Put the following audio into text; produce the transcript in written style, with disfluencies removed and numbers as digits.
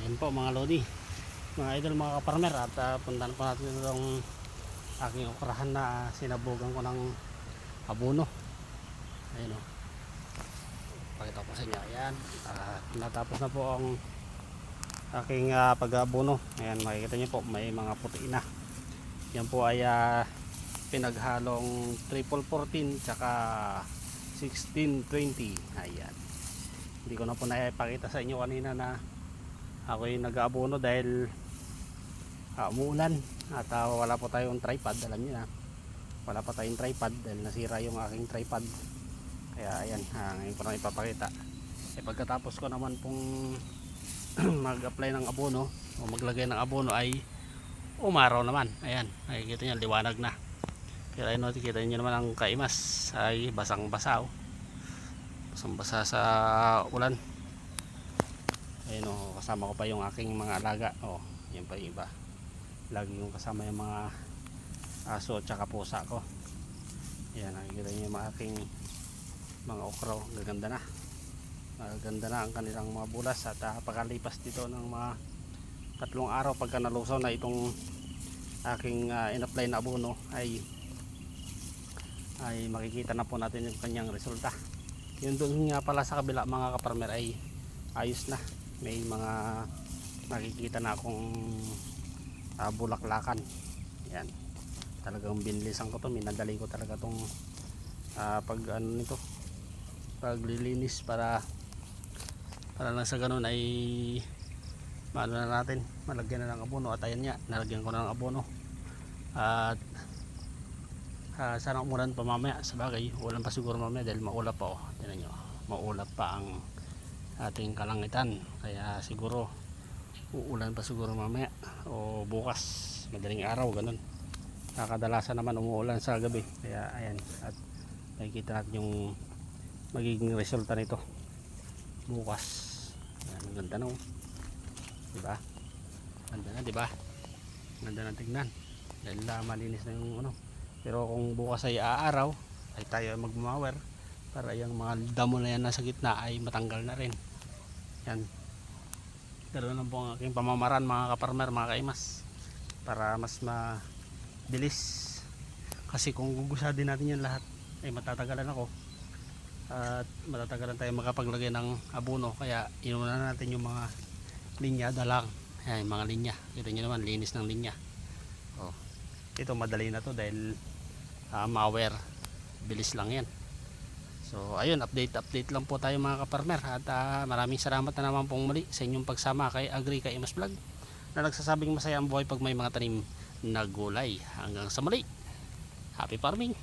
Ayan po mga lodi, mga idol, mga kaparmer, at puntahan po natin itong aking okrahan na sinabugan ko ng abono. Ayan o, pakita ko sa inyo. Ayan, natapos na po ang aking pag-abono. Ayan, makikita nyo po may mga puti na. Yan po ay pinaghalong triple 14 tsaka 1620. Ayan, hindi ko na po naipakita sa inyo kanina na ako yung nag-aabono dahil umuulan at wala po tayong tripod. Alam niyo na, wala pa tayong tripod dahil nasira yung aking tripod. Kaya ayan, ngayon ko na ipapakita. Pagkatapos ko naman pong mag-apply ng abono o maglagay ng abono ay umaraw naman. Ayan, nakikita nyo, liwanag na. Pero ayun, nakikita nyo naman ang kaimas ay basang basa, basang basa sa ulan. Ayun o, kasama ko pa yung aking mga alaga. O, yan pa yung iba. Lagi yung kasama yung mga aso at saka pusa ko. Ayan, nakikita nyo yung aking mga okra. Gaganda na. Gaganda na ang kanilang mga bulas. At pagkalipas dito ng mga 3 araw, pagka nalusaw na itong aking in-apply na abono, ay makikita na po natin yung kanyang resulta. Yun doon nga pala sa kabila mga kaparmer ay ayos na. May mga nakikita na akong bulaklakan. Yan, talagang binilisan ko to, minadali ko talaga tong paglilinis para lang sa ganun ay maano na natin, malagyan na ng abono. At ayan nga, nalagyan ko na ng abono at sana umulan pa mamaya. Sabagay, ulan pa siguro mamaya dahil maulap pa. Tingnan nyo, maulap pa ang ating kalangitan, kaya siguro uulan pa siguro mamaya o bukas madaling araw, ganun. Kadalasan naman umuulan sa gabi, kaya ayan, at makikita natin yung magiging resulta nito bukas. Ayan, ang ganda no, diba? Ganda na, diba? Ganda na tignan dahil malinis na yung ano. Pero kung bukas ay aaraw ay tayo magmamower para yung mga damo na yan nasa gitna ay matanggal na rin. Yan, ganoon lang po ang aking pamamaraan mga kaparmer, mga kaimas, para mas mabilis. Kasi kung gugusadin natin yan lahat ay matatagalan ako at matatagalan tayo makapaglagay ng abono. Kaya inuna natin yung mga linya dalang. Ayan, yung mga linya, kita nyo naman, linis ng linya. Ito madali na to dahil mower, bilis lang yan. So ayun, update lang po tayo mga kaparmer. At maraming salamat na naman pong muli sa inyong pagsama kay Agri Kaimas Vlog, na nagsasabing masaya ang buhay pag may mga tanim na gulay. Hanggang sa muli, happy farming!